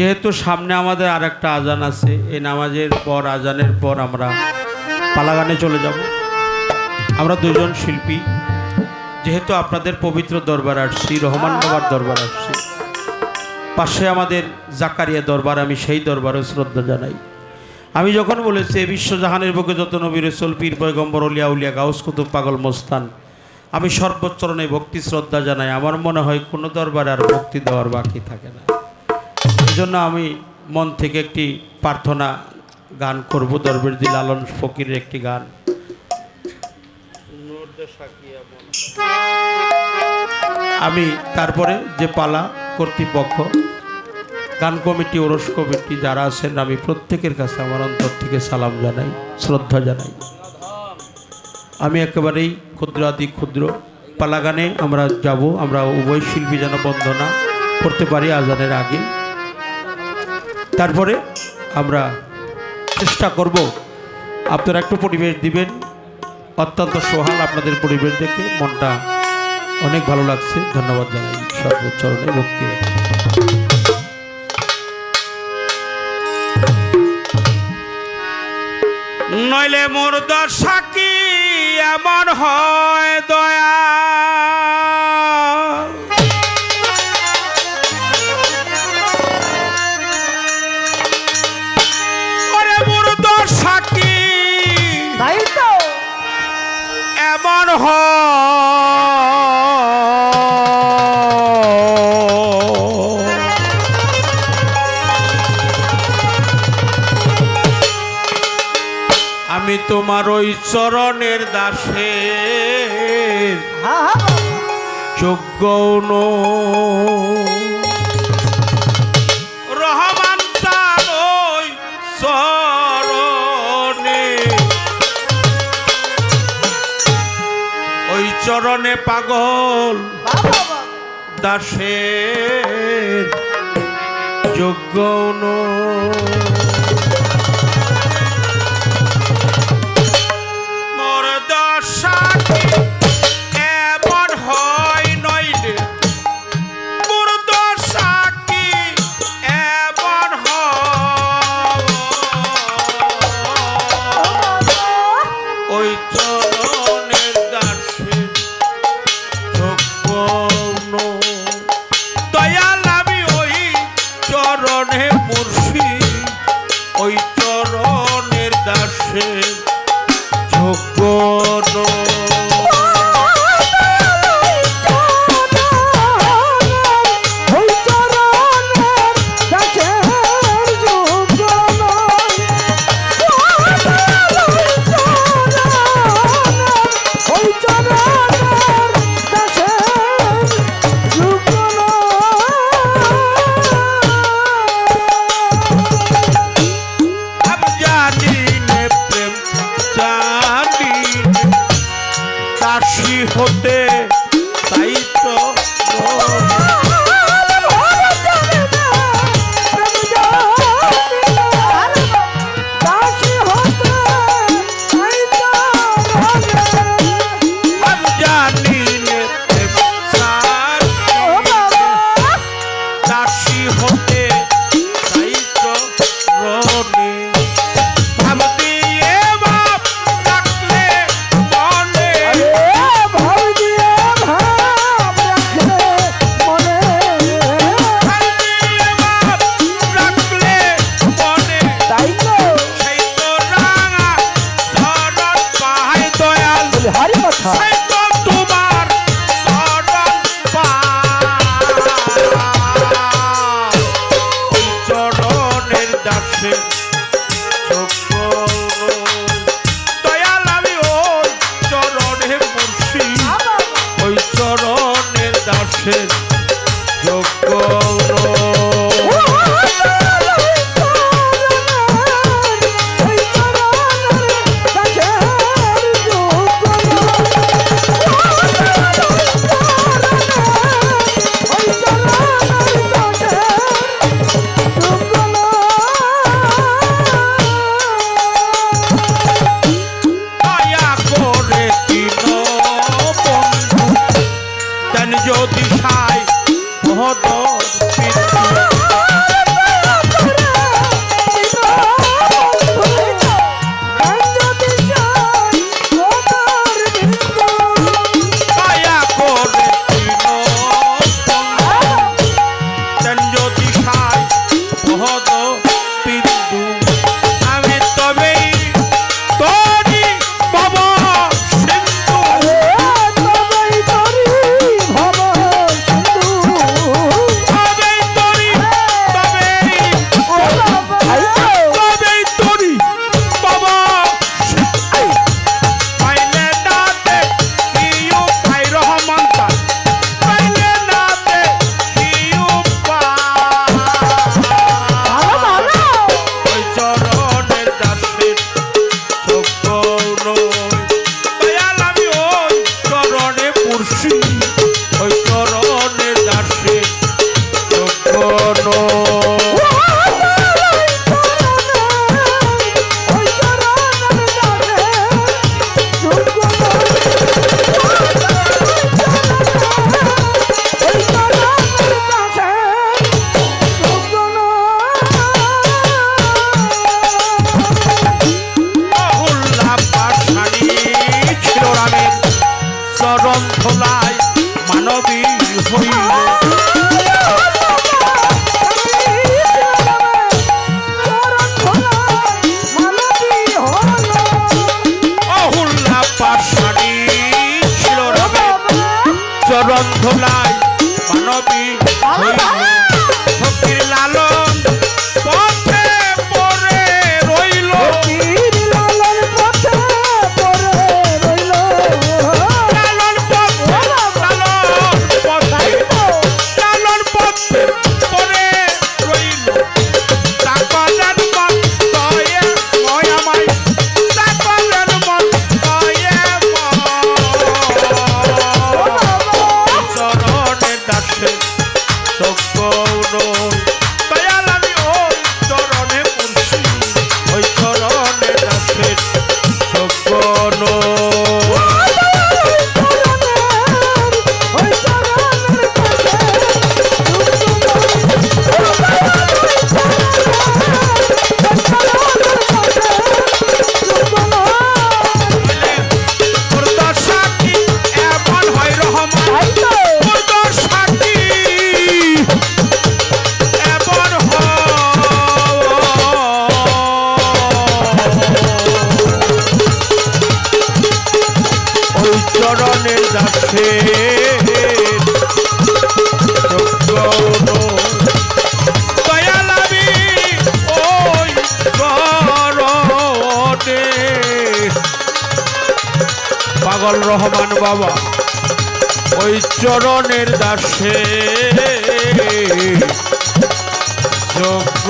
যেহেতু সামনে আমাদের আর একটা আজান আছে, এই নামাজের পর আজানের পর আমরা পালাগানে চলে যাব। আমরা দুজন শিল্পী যেহেতু আপনাদের পবিত্র দরবার আসছি, রহমান বাবার দরবার আসছি, পাশে আমাদের জাকারিয়া দরবার, আমি সেই দরবারে শ্রদ্ধা জানাই। আমি যখন বলেছি বিশ্বজাহানের বুকে যত নবী রাসূল পীর পয়গম্বর ওলিয়া উলিয়া গাউস কুতুব পাগল মস্তান, আমি সর্বোচ্চরণে ভক্তি শ্রদ্ধা জানাই। আমার মনে হয় কোনো দরবারে আর ভক্তি দেওয়ার বাকি থাকে না। এই জন্য আমি মন থেকে একটি প্রার্থনা গান করব, দরবের দিল আলম ফকিরের একটি গান। আমি তারপরে যে পালা কর্তৃপক্ষ, গান কমিটি, ওরস কমিটি যারা আছেন, আমি প্রত্যেকের কাছে আমার অন্তর থেকে সালাম জানাই, শ্রদ্ধা জানাই। আমি একেবারেই ক্ষুদ্রাতি ক্ষুদ্র পালা গানে আমরা যাব। আমরা উভয় শিল্পী যেন বন্দনা করতে পারি আজানের আগে। তারপরে আমরা চেষ্টা করব, আপনারা একটু পরিবেশ দিবেন। অত্যন্ত সোহাল আপনাদের পরিবেশ দেখে মনটা অনেক ভালো লাগছে। ধন্যবাদ জানাই, সর্বোচ্চরণে ভক্তি রেখে। নইলে মোর দশা কি এমন হয় দয়া, ওরে মোর দশা কি তাই তো এমন আমি তোমার ওই চরণের দাসে যোগ্য রহমান তার ওই চরণে, ওই চরণে পাগল দাসের যোগ্য হতে তাই তো পাগল রহমান বাবা ওই চরণের দাসে যোগ্য